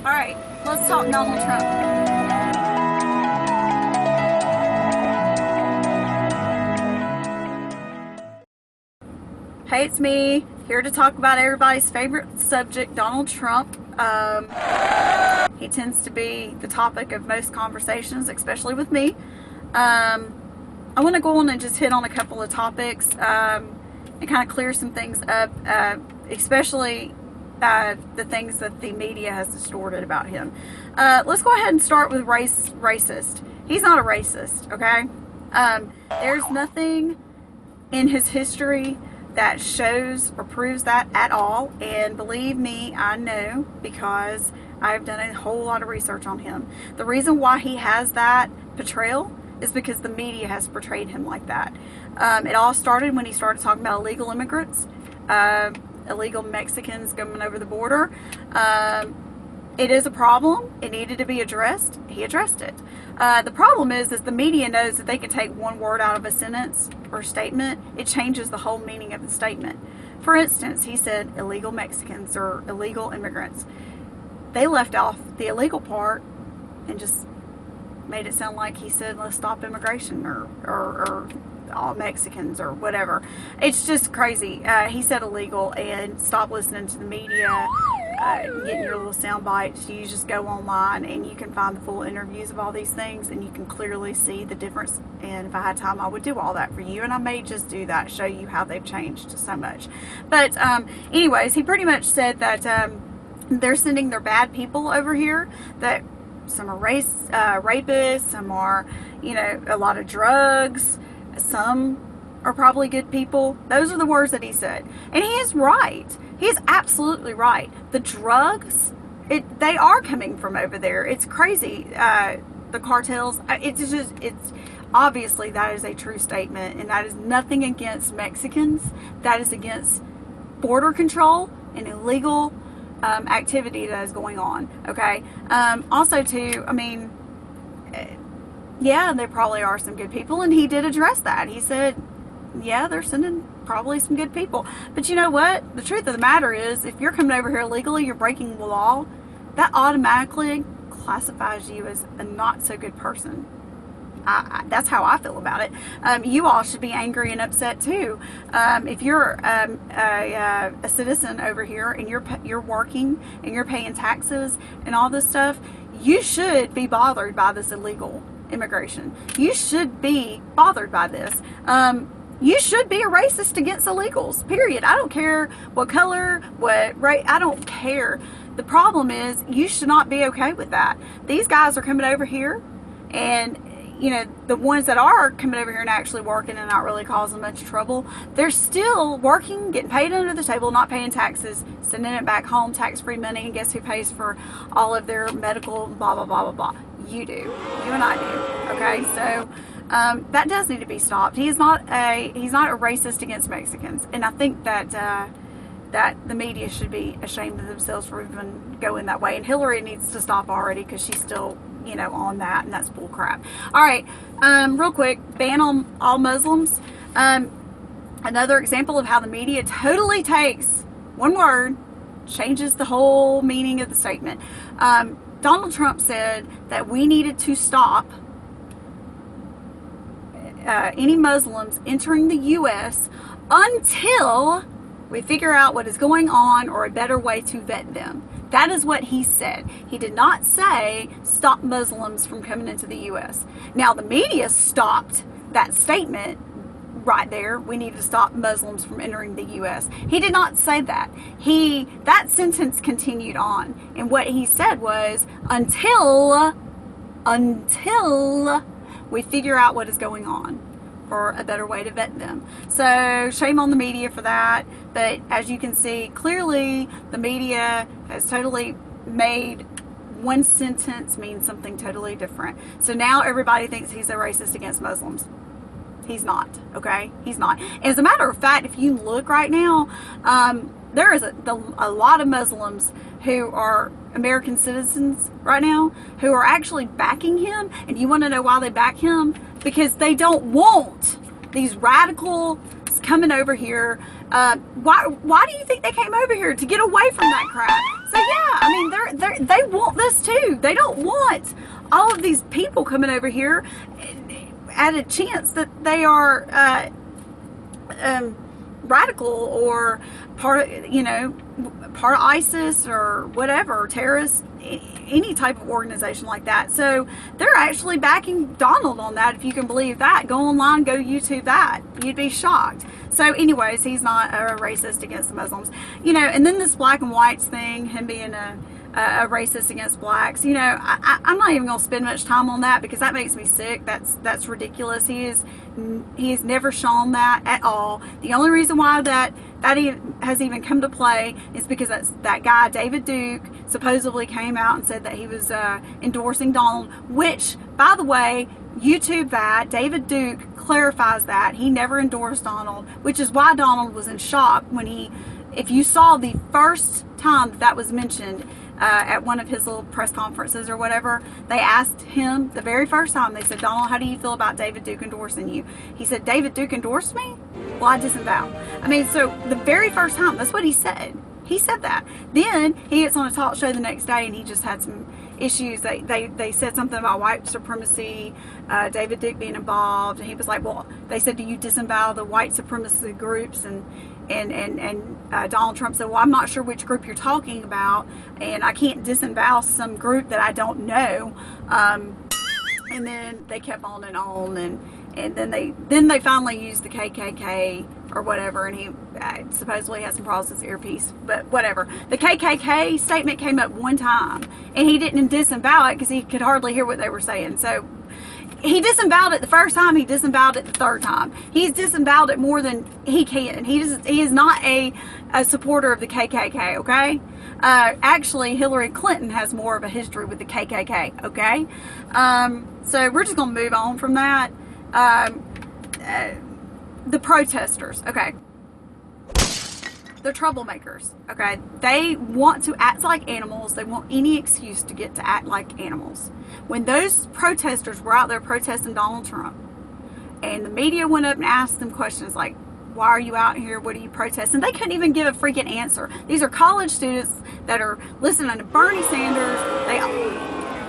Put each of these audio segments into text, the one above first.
All right, let's talk Donald Trump. Hey, it's me, here to talk about everybody's favorite subject, Donald Trump. He tends to be the topic of most conversations, especially with me. I want to go on and just hit on a couple of topics and kind of clear some things up, especially the things that the media has distorted about him. Let's go ahead and start with racist. He's not a racist, okay? There's nothing in his history that shows or proves that at all, and believe me, I know, because I've done a whole lot of research on him. The reason why he has that portrayal is because the media has portrayed him like that. It all started when he started talking about illegal immigrants, illegal Mexicans coming over the border. It is a problem. It needed to be addressed. He addressed it. The problem is the media knows that they can take one word out of a sentence or statement. It changes the whole meaning of the statement. For instance, he said illegal Mexicans or illegal immigrants. They left off the illegal part and just made it sound like he said, let's stop immigration or all Mexicans or whatever. It's just crazy. He said illegal, and stop listening to the media, getting your little sound bites. You just go online and you can find the full interviews of all these things, and you can clearly see the difference. And if I had time, I would do all that for you, and I may just do that, show you how they've changed so much. But anyways, he pretty much said that they're sending their bad people over here, that some are rapists, some are, a lot of drugs, some are probably good people. Those are the words that he said. And he is right. He is absolutely right. The drugs, they are coming from over there. It's crazy. The cartels, it's obviously that is a true statement, and that is nothing against Mexicans. That is against border control and illegal activity that is going on. Okay. Also too, yeah, there probably are some good people, and he did address that. He said, yeah, they're sending probably some good people. But you know what? The truth of the matter is, if you're coming over here illegally, you're breaking the law, that automatically classifies you as a not so good person. That's how I feel about it. You all should be angry and upset too. If you're a citizen over here and you're working and you're paying taxes and all this stuff, you should be bothered by this illegal immigration. You should be bothered by this. You should be a racist against illegals, period. I don't care what color, what race, I don't care. The problem is you should not be okay with that. These guys are coming over here, and the ones that are coming over here and actually working and not really causing much trouble, they're still working, getting paid under the table, not paying taxes, sending it back home, tax-free money, and guess who pays for all of their medical, blah, blah, blah, blah, blah. You do. You and I do. Okay, so that does need to be stopped. He's not a racist against Mexicans, and I think that that the media should be ashamed of themselves for even going that way. And Hillary needs to stop already, because she's still on that, and that's bull crap. All right, real quick, ban on all Muslims. Another example of how the media totally takes one word, changes the whole meaning of the statement. Donald Trump said that we needed to stop any Muslims entering the U.S. until we figure out what is going on or a better way to vet them. That is what he said. He did not say stop Muslims from coming into the U.S. Now, the media stopped that statement right there. We need to stop Muslims from entering the U.S. He did not say that. That sentence continued on. And what he said was, until we figure out what is going on, or a better way to vet them. So shame on the media for that. But as you can see, clearly the media has totally made one sentence mean something totally different. So now everybody thinks he's a racist against Muslims. He's not, okay? He's not. And as a matter of fact, if you look right now, there is a lot of Muslims who are American citizens right now who are actually backing him. And you want to know why they back him? Because they don't want these radicals coming over here. Why do you think they came over here? To get away from that crap. So yeah, I mean, they want this too. They don't want all of these people coming over here at a chance that they are radical or part of ISIS or whatever, terrorist, any type of organization like that. So they're actually backing Donald on that, if you can believe that. Go online, go YouTube that. You'd be shocked. So anyways, he's not a racist against the Muslims. And then this black and whites thing, him being a racist against blacks, I'm not even going to spend much time on that because that makes me sick. That's ridiculous. He has never shown that at all. The only reason why that has even come to play is because that guy David Duke supposedly came out and said that he was endorsing Donald, which, by the way, YouTube that David Duke clarifies that he never endorsed Donald, which is why Donald was in shock when if you saw the first time that was mentioned at one of his little press conferences or whatever, they asked him the very first time, they said, Donald, how do you feel about David Duke endorsing you? He said, David Duke endorsed me? Well, I disavow. I mean, so the very first time, that's what he said. He said that. Then he gets on a talk show the next day and he just had some issues. They said something about white supremacy, David Duke being involved, and he was like, well, they said, do you disavow the white supremacy groups? And Donald Trump said, well, I'm not sure which group you're talking about, and I can't disavow some group that I don't know. And then they kept on, and then they finally used the KKK or whatever, and he supposedly had some problems with his earpiece, but whatever. The KKK statement came up one time, and he didn't disavow it because he could hardly hear what they were saying. So he disavowed it the first time, he disavowed it the third time. He's disavowed it more than he can. He is not a supporter of the KKK, okay? Actually, Hillary Clinton has more of a history with the KKK, okay? So we're just going to move on from that. The protesters, okay? They're troublemakers, okay? They want to act like animals. They want any excuse to get to act like animals. When those protesters were out there protesting Donald Trump, and the media went up and asked them questions like, why are you out here? What are you protesting? They couldn't even give a freaking answer. These are college students that are listening to Bernie Sanders. They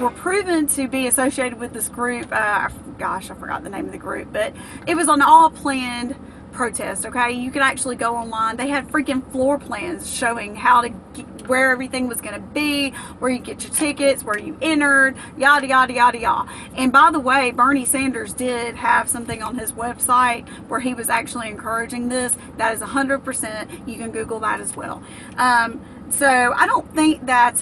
were proven to be associated with this group. Gosh, I forgot the name of the group, but it was an all-planned protest, okay? You can actually go online. They had freaking floor plans showing how to where everything was going to be, where you get your tickets, where you entered, yada, yada, yada, yada. And by the way, Bernie Sanders did have something on his website where he was actually encouraging this. That is 100%. You can Google that as well. So I don't think that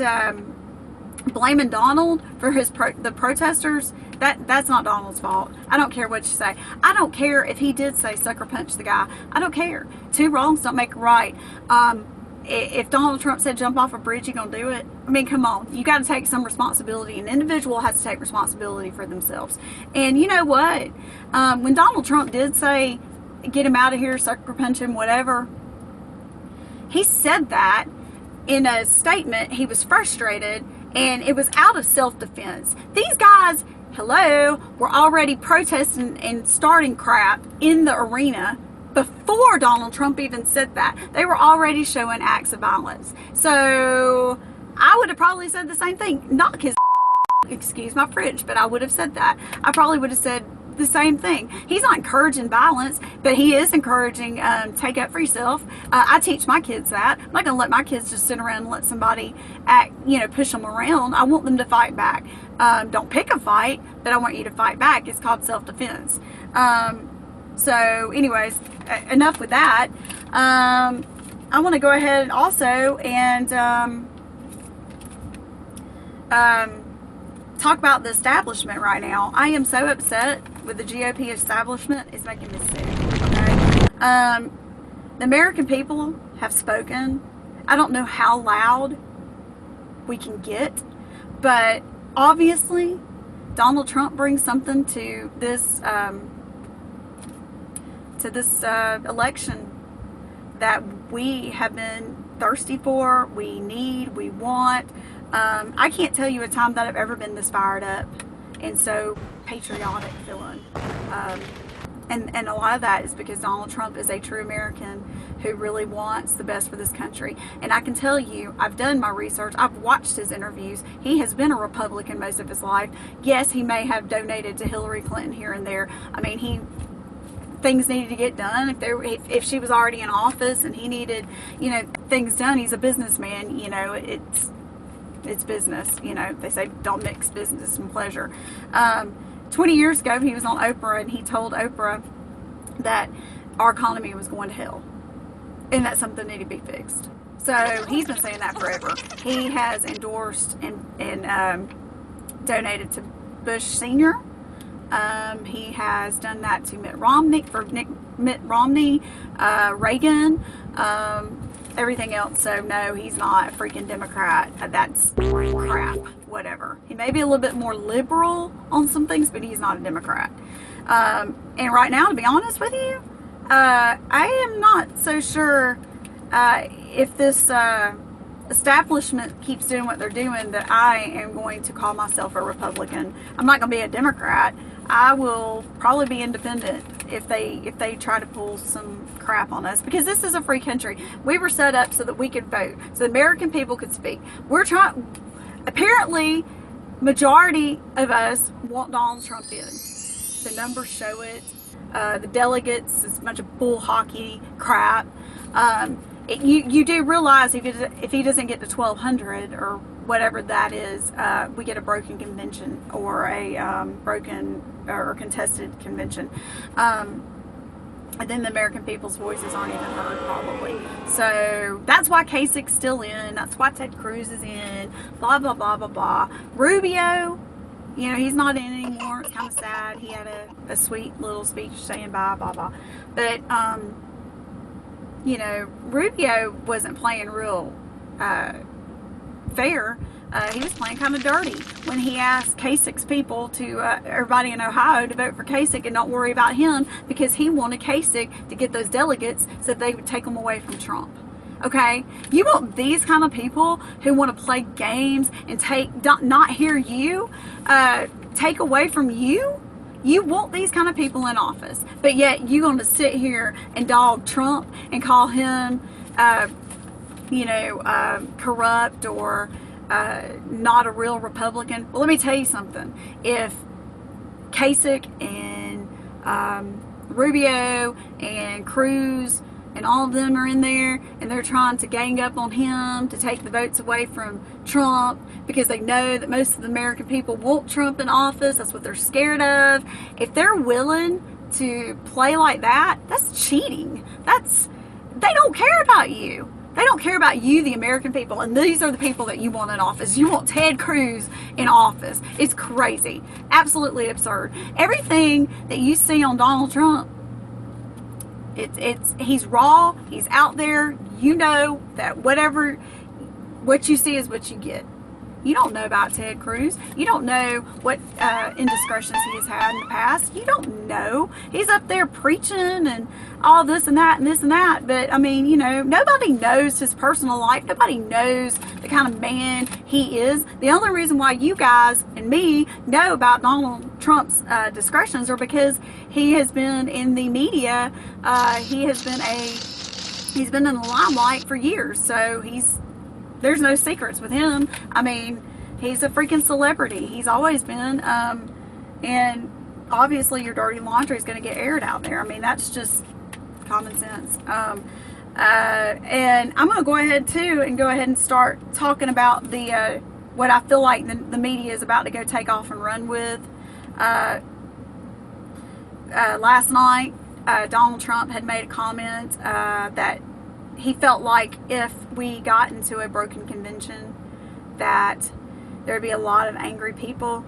blaming Donald for the protesters, that's not Donald's fault. I don't care what you say. I don't care if he did say sucker punch the guy. I don't care. Two wrongs don't make a right. If Donald Trump said jump off a bridge, you gonna do it? I mean, come on. You got to take some responsibility. An individual has to take responsibility for themselves. And you know what? When Donald Trump did say get him out of here, sucker punch him, whatever, he said that in a statement. He was frustrated, and it was out of self-defense. These guys, hello, were already protesting and starting crap in the arena before Donald Trump even said that. They were already showing acts of violence. So I would have probably said the same thing. Not his excuse my French, but I would have said that. I probably would have said the same thing. He's not encouraging violence, but he is encouraging take up for yourself. I teach my kids that. I'm not going to let my kids just sit around and let somebody push them around. I want them to fight back. Don't pick a fight, but I want you to fight back. It's called self-defense. So anyways, enough with that. I want to go ahead also and talk about the establishment right now. I am so upset with the GOP establishment. It's making me sick. Okay? The American people have spoken. I don't know how loud we can get, but obviously Donald Trump brings something to this election that we have been thirsty for, we need, we want. I can't tell you a time that I've ever been this fired up and so patriotic feeling. And a lot of that is because Donald Trump is a true American who really wants the best for this country. And I can tell you, I've done my research. I've watched his interviews. He has been a Republican most of his life. Yes, he may have donated to Hillary Clinton here and there. I mean, things needed to get done. If she was already in office and he needed, things done, he's a businessman. It's business. They say don't mix business and pleasure. 20 years ago, he was on Oprah, and he told Oprah that our economy was going to hell, and that something needed to be fixed. So he's been saying that forever. He has endorsed and donated to Bush Sr. He has done that to Mitt Romney, Reagan, everything else. So no, he's not a freaking Democrat. That's crap. Whatever. He may be a little bit more liberal on some things, but he's not a Democrat. And right now, to be honest with you, I am not so sure if this establishment keeps doing what they're doing that I am going to call myself a Republican. I'm not going to be a Democrat. I will probably be independent if they try to pull some crap on us, because this is a free country. We were set up so that we could vote, so the American people could speak. Apparently, majority of us want Donald Trump in. The numbers show it. The delegates, it's a bunch of bull hockey crap. You do realize if he doesn't get to 1,200 or whatever that is, we get a broken convention or a broken or contested convention. And then the American people's voices aren't even heard, probably. So that's why Kasich's still in. That's why Ted Cruz is in. Blah, blah, blah, blah, blah. Rubio, he's not in anymore. It's kind of sad. He had a sweet little speech saying bye, blah, blah. But, Rubio wasn't playing real fair. He was playing kind of dirty when he asked Kasich's people everybody in Ohio to vote for Kasich and not worry about him, because he wanted Kasich to get those delegates so they would take them away from Trump. Okay? You want these kind of people who want to play games and not hear you, take away from you? You want these kind of people in office, but yet you're going to sit here and dog Trump and call him, corrupt or not a real Republican. Well, let me tell you something. If Kasich and Rubio and Cruz and all of them are in there and they're trying to gang up on him to take the votes away from Trump because they know that most of the American people want Trump in office, that's what they're scared of. If they're willing to play like that, that's cheating. They don't care about you. They don't care about you, the American people, and these are the people that you want in office. You want Ted Cruz in office. It's crazy. Absolutely absurd. Everything that you see on Donald Trump, he's raw, he's out there. You know that what you see is what you get. You don't know about Ted Cruz. You don't know what indiscretions he has had in the past. You don't know. He's up there preaching and all this and that and this and that. But, nobody knows his personal life. Nobody knows the kind of man he is. The only reason why you guys and me know about Donald Trump's discretions are because he has been in the media. He's been in the limelight for years. So there's no secrets with him. He's a freaking celebrity. He's always been. And obviously your dirty laundry is going to get aired out there. That's just common sense. And I'm going to go ahead and start talking about what I feel like the media is about to go take off and run with. Last night, Donald Trump had made a comment that he felt like if we got into a broken convention, that there'd be a lot of angry people,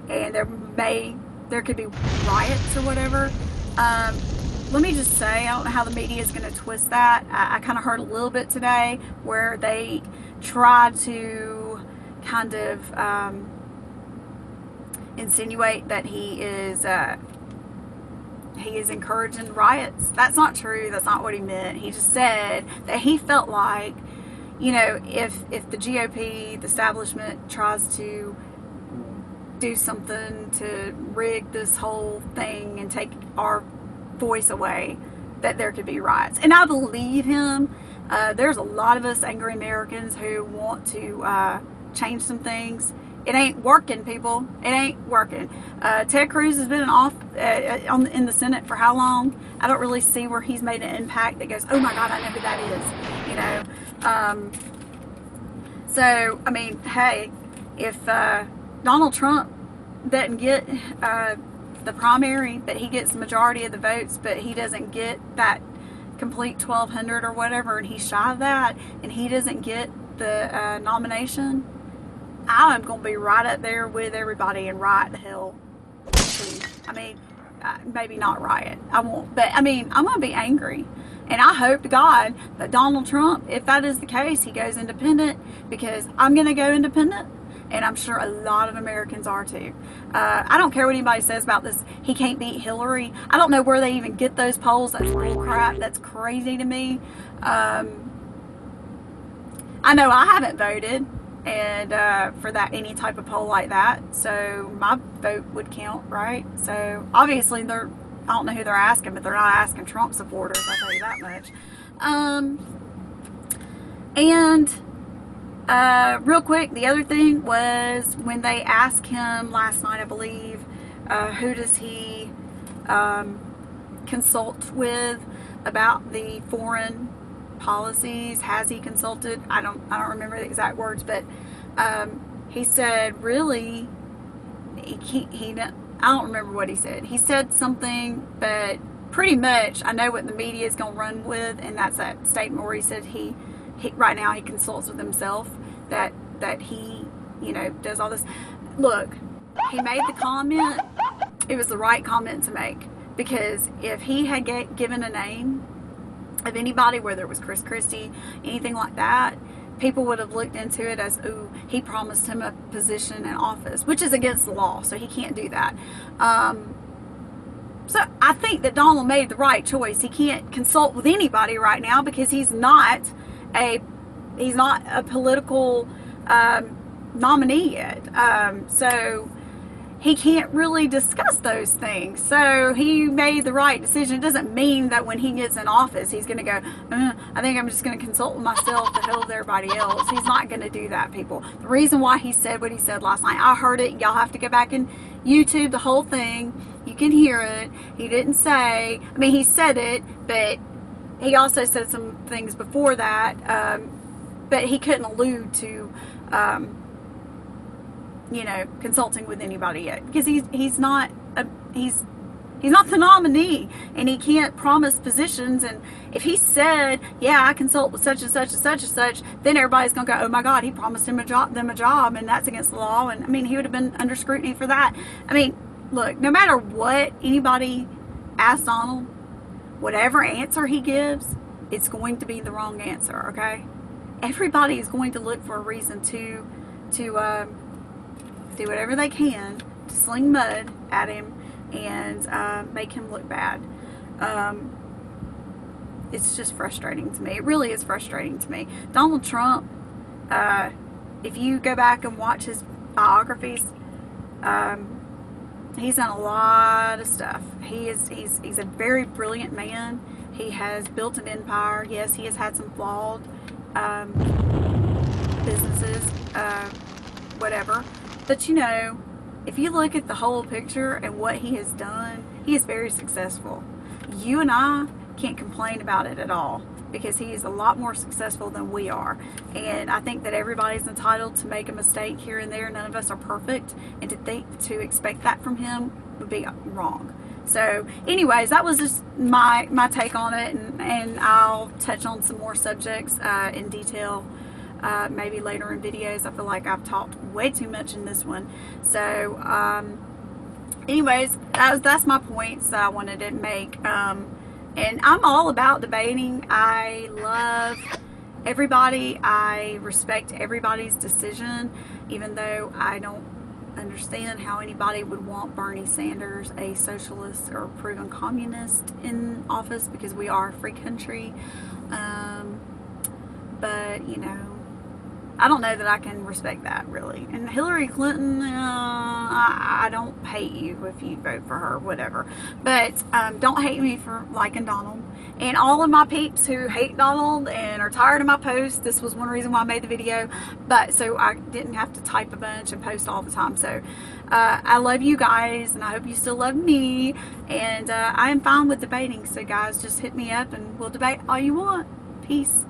and there could be riots or whatever. Let me just say, I don't know how the media is going to twist that. I kind of heard a little bit today where they tried to kind of insinuate that he is encouraging riots. That's not true. That's not what he meant. He just said that he felt like, if the GOP, the establishment, tries to do something to rig this whole thing and take our voice away that there could be riots. And I believe him. There's a lot of us angry Americans who want to change some things. It ain't working, people. It ain't working. Ted Cruz has been in the Senate for how long? I don't really see where he's made an impact that goes, oh my God, I know who that is. You know. So, I mean, hey, if Donald Trump doesn't get the primary, but he gets the majority of the votes, but he doesn't get that complete 1,200 or whatever, and he's shy of that, and he doesn't get the nomination, I'm going to be right up there with everybody and riot the hell too. I mean, maybe not riot. I won't, but I mean, I'm going to be angry. And I hope to God that Donald Trump, if that is the case, he goes independent, because I'm going to go independent. And I'm sure a lot of Americans are too. I don't care what anybody says about this. He can't beat Hillary. I don't know where they even get those polls. That's bull crap. That's crazy to me. I know I haven't voted and for that any type of poll like that. So my vote would count, right? So obviously I don't know who they're asking, but they're not asking Trump supporters. I'll tell you that much. Real quick, the other thing was when they asked him last night, I believe, who does he consult with about the foreign policies? Has he consulted? I don't remember the exact words, but he said really I don't remember what he said. He said something, but pretty much I know what the media is going to run with, and that's that statement where he said he right now he consults with himself, that he, you know, does all this. Look, he made the comment. It was the right comment to make, because if he had given a name of anybody, whether it was Chris Christie, anything like that, people would have looked into it as, ooh, he promised him a position in office, which is against the law, so he can't do that. So I think that Donald made the right choice. He can't consult with anybody right now because he's not a political nominee yet. So he can't really discuss those things. So he made the right decision. It doesn't mean that when he gets in office, he's going to go, I think I'm just going to consult with myself to hell with everybody else. He's not going to do that, people. The reason why he said what he said last night, I heard it. Y'all have to go back and YouTube the whole thing. You can hear it. He didn't say, I mean, he said it, but he also said some things before that, but he couldn't allude to, you know, consulting with anybody yet, because he's not the nominee, and he can't promise positions. And if he said, yeah, I consult with such and such and such and such, then everybody's gonna go, oh my God, he promised them a job, and that's against the law. And I mean, he would have been under scrutiny for that. I mean, look, no matter what anybody asks Donald, whatever answer he gives, it's going to be the wrong answer. Okay, everybody is going to look for a reason to do whatever they can to sling mud at him and make him look bad. It's just frustrating to me. It really is frustrating to me. Donald Trump, if you go back and watch his biographies, he's done a lot of stuff. He's a very brilliant man. He has built an empire. Yes, he has had some flawed businesses, whatever. But you know, if you look at the whole picture and what he has done, he is very successful. You and I can't complain about it at all, because he is a lot more successful than we are. And I think that everybody's entitled to make a mistake here and there. None of us are perfect, and to expect that from him would be wrong. So anyways, that was just my take on it, and I'll touch on some more subjects in detail maybe later in videos. I feel like I've talked way too much in this one. So anyways, that's my points that I wanted to make. And I'm all about debating. I love everybody. I respect everybody's decision, even though I don't understand how anybody would want Bernie Sanders, a socialist or proven communist, in office, because we are a free country. But you know, I don't know that I can respect that, really. And Hillary Clinton, I don't hate you if you vote for her, whatever. But don't hate me for liking Donald. And all of my peeps who hate Donald and are tired of my posts, this was one reason why I made the video. But so I didn't have to type a bunch and post all the time. So I love you guys, and I hope you still love me. And I am fine with debating. So guys, just hit me up and we'll debate all you want. Peace.